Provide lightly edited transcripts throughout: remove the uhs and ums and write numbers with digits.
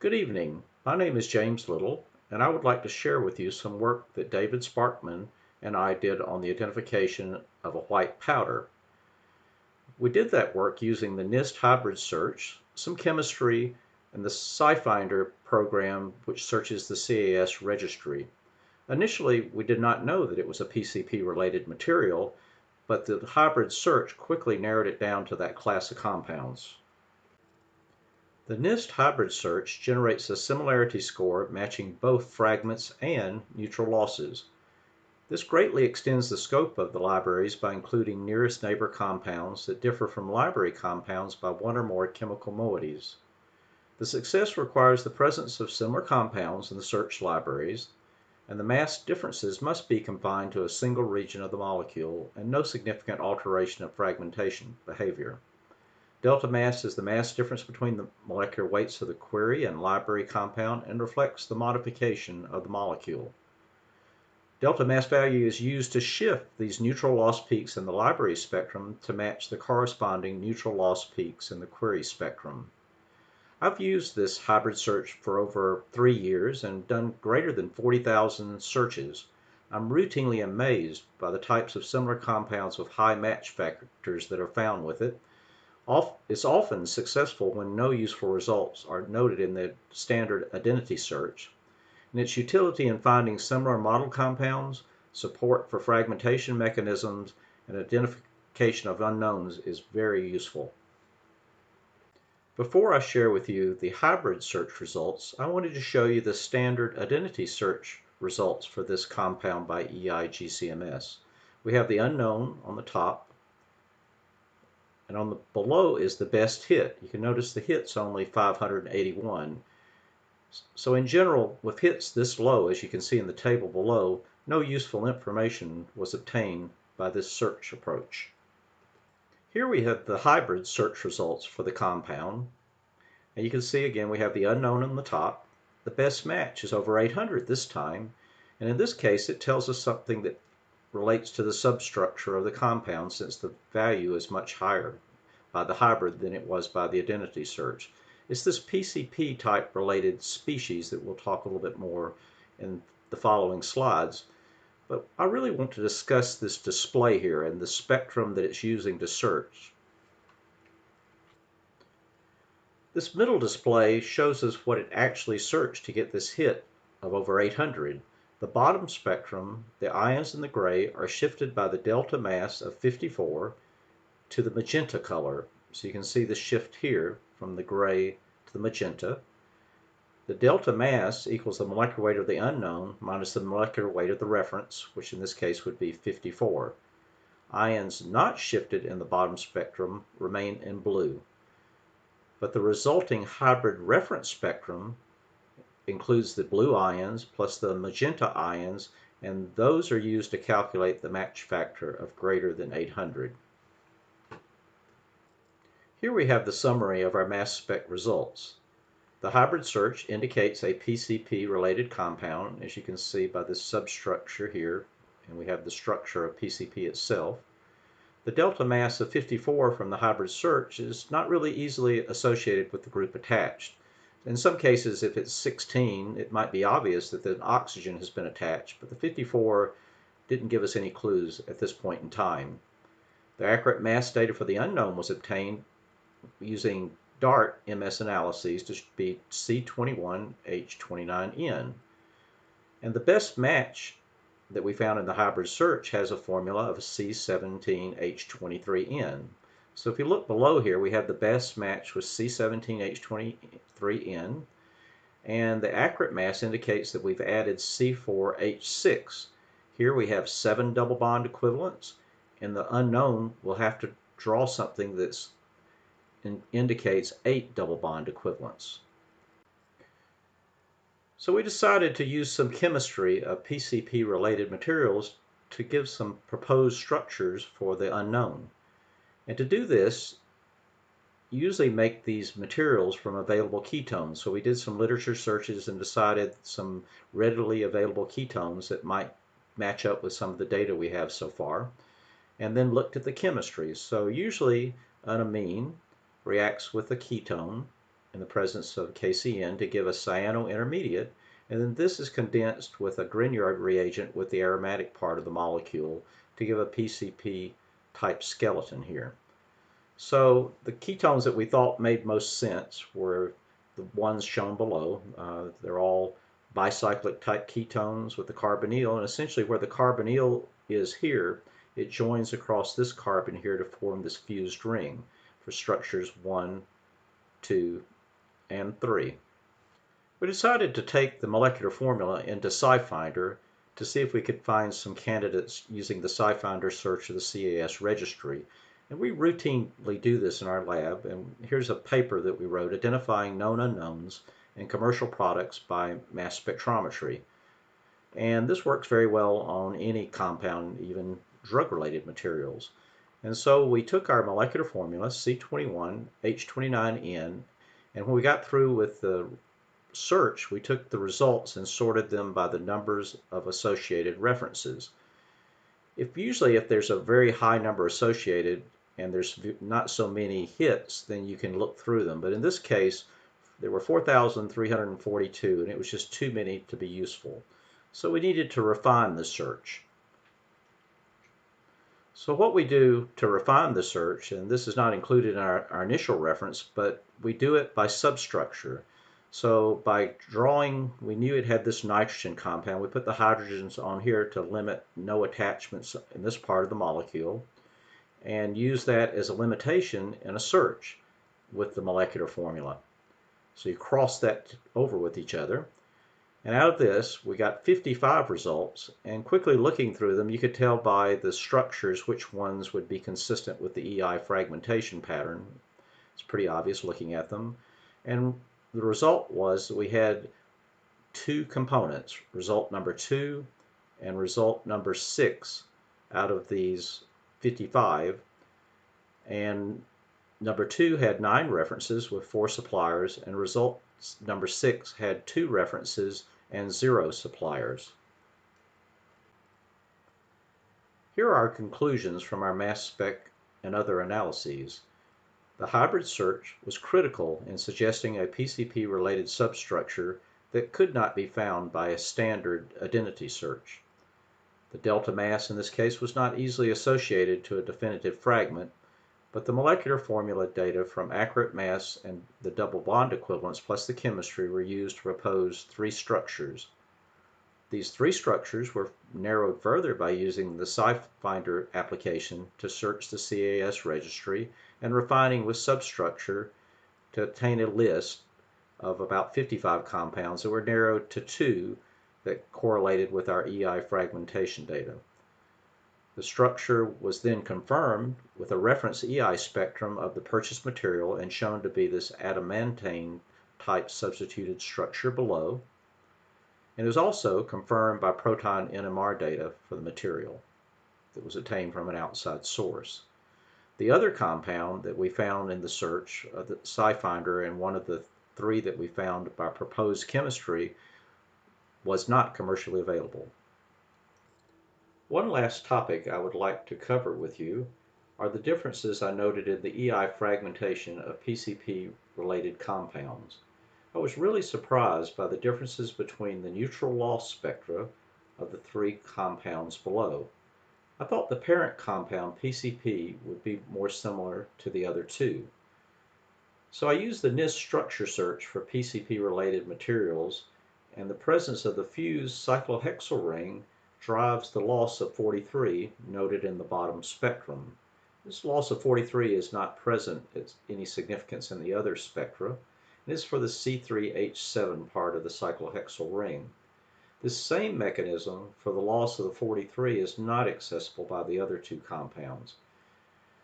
Good evening. My name is James Little, and I would like to share with you some work that David Sparkman and I did on the identification of a white powder. We did that work using the NIST hybrid search, some chemistry, and the SciFinder program, which searches the CAS registry. Initially, we did not know that it was a PCP-related material, but the hybrid search quickly narrowed it down to that class of compounds. The NIST hybrid search generates a similarity score matching both fragments and neutral losses. This greatly extends the scope of the libraries by including nearest neighbor compounds that differ from library compounds by one or more chemical moieties. The success requires the presence of similar compounds in the search libraries, and the mass differences must be confined to a single region of the molecule and no significant alteration of fragmentation behavior. Delta mass is the mass difference between the molecular weights of the query and library compound and reflects the modification of the molecule. Delta mass value is used to shift these neutral loss peaks in the library spectrum to match the corresponding neutral loss peaks in the query spectrum. I've used this hybrid search for over 3 years and done greater than 40,000 searches. I'm routinely amazed by the types of similar compounds with high match factors that are found with it. It's often successful when no useful results are noted in the standard identity search, and its utility in finding similar model compounds, support for fragmentation mechanisms, and identification of unknowns is very useful. Before I share with you the hybrid search results, I wanted to show you the standard identity search results for this compound by EIGCMS. We have the unknown on the top, and on the below is the best hit. You can notice the hit's only 581. So in general, with hits this low, as you can see in the table below, no useful information was obtained by this search approach. Here we have the hybrid search results for the compound. And you can see again we have the unknown on the top. The best match is over 800 this time, and in this case it tells us something that relates to the substructure of the compound, since the value is much higher by the hybrid than it was by the identity search. It's this PCP type related species that we'll talk a little bit more in the following slides. But I really want to discuss this display here and the spectrum that it's using to search. This middle display shows us what it actually searched to get this hit of over 800. The bottom spectrum, the ions in the gray, are shifted by the delta mass of 54 to the magenta color. So you can see the shift here from the gray to the magenta. The delta mass equals the molecular weight of the unknown minus the molecular weight of the reference, which in this case would be 54. Ions not shifted in the bottom spectrum remain in blue. But the resulting hybrid reference spectrum includes the blue ions plus the magenta ions, and those are used to calculate the match factor of greater than 800. Here we have the summary of our mass spec results. The hybrid search indicates a PCP-related compound, as you can see by this substructure here, and we have the structure of PCP itself. The delta mass of 54 from the hybrid search is not really easily associated with the group attached. In some cases, if it's 16, it might be obvious that an oxygen has been attached, but the 54 didn't give us any clues at this point in time. The accurate mass data for the unknown was obtained using DART MS analyses to be C21H29N. And the best match that we found in the hybrid search has a formula of C17H23N. So if you look below here, we have the best match with C17H23N, and the accurate mass indicates that we've added C4H6. Here we have 7 double bond equivalents, and the unknown will have to draw something that indicates 8 double bond equivalents. So we decided to use some chemistry of PCP-related materials to give some proposed structures for the unknown. And to do this, usually make these materials from available ketones. So we did some literature searches and decided some readily available ketones that might match up with some of the data we have so far, and then looked at the chemistry. So usually an amine reacts with a ketone in the presence of KCN to give a cyanointermediate, and then this is condensed with a Grignard reagent with the aromatic part of the molecule to give a PCP type skeleton here. So the ketones that we thought made most sense were the ones shown below. They're all bicyclic type ketones with the carbonyl, and essentially where the carbonyl is here, it joins across this carbon here to form this fused ring for structures 1, 2, and 3. We decided to take the molecular formula into SciFinder to see if we could find some candidates using the SciFinder search of the CAS registry. And we routinely do this in our lab, and here's a paper that we wrote identifying known unknowns in commercial products by mass spectrometry. And this works very well on any compound, even drug-related materials. And so we took our molecular formula, C21H29N, and when we got through with the search, we took the results and sorted them by the numbers of associated references. Usually if there's a very high number associated and there's not so many hits, then you can look through them. But in this case, there were 4,342, and it was just too many to be useful. So we needed to refine the search. So what we do to refine the search, and this is not included in our initial reference, but we do it by substructure. So by drawing, we knew it had this nitrogen compound. We put the hydrogens on here to limit no attachments in this part of the molecule, and use that as a limitation in a search with the molecular formula. So you cross that over with each other. And out of this, we got 55 results, and quickly looking through them, you could tell by the structures which ones would be consistent with the EI fragmentation pattern. It's pretty obvious looking at them. And the result was that we had two components, result number 2 and result number 6 out of these 55. And number 2 had 9 references with 4 suppliers, and result number 6 had 2 references and 0 suppliers. Here are our conclusions from our mass spec and other analyses. The hybrid search was critical in suggesting a PCP-related substructure that could not be found by a standard identity search. The delta mass in this case was not easily associated to a definitive fragment, but the molecular formula data from accurate mass and the double bond equivalence plus the chemistry were used to propose 3 structures. These 3 structures were narrowed further by using the SciFinder application to search the CAS registry and refining with substructure to obtain a list of about 55 compounds that were narrowed to 2 that correlated with our EI fragmentation data. The structure was then confirmed with a reference EI spectrum of the purchased material and shown to be this adamantane type substituted structure below. And it was also confirmed by proton NMR data for the material that was obtained from an outside source. The other compound that we found in the search of the SciFinder, and one of the 3 that we found by proposed chemistry, was not commercially available. One last topic I would like to cover with you are the differences I noted in the EI fragmentation of PCP-related compounds. I was really surprised by the differences between the neutral loss spectra of the 3 compounds below. I thought the parent compound PCP would be more similar to the other 2. So I used the NIST structure search for PCP-related materials, and the presence of the fused cyclohexyl ring drives the loss of 43 noted in the bottom spectrum. This loss of 43 is not present at any significance in the other spectra. It is for the C3H7 part of the cyclohexyl ring. This same mechanism for the loss of the 43 is not accessible by the other 2 compounds.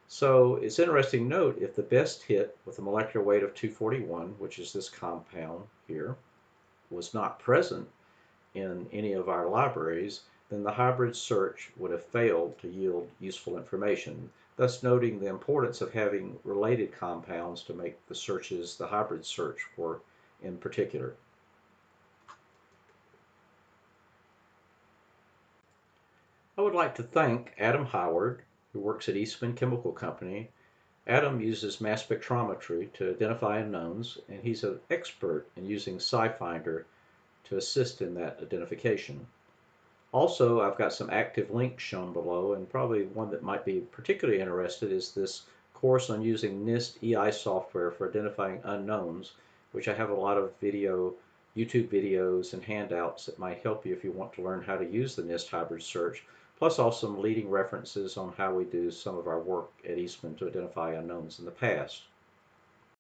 So it's interesting to note if the best hit with a molecular weight of 241, which is this compound here, was not present in any of our libraries, then the hybrid search would have failed to yield useful information, thus noting the importance of having related compounds to make the searches the hybrid search work in particular. I would like to thank Adam Howard, who works at Eastman Chemical Company, Adam uses mass spectrometry to identify unknowns, and he's an expert in using SciFinder to assist in that identification. Also, I've got some active links shown below, and probably one that might be particularly interested is this course on using NIST EI software for identifying unknowns, which I have a lot of YouTube videos and handouts that might help you if you want to learn how to use the NIST hybrid search, plus also some leading references on how we do some of our work at Eastman to identify unknowns in the past.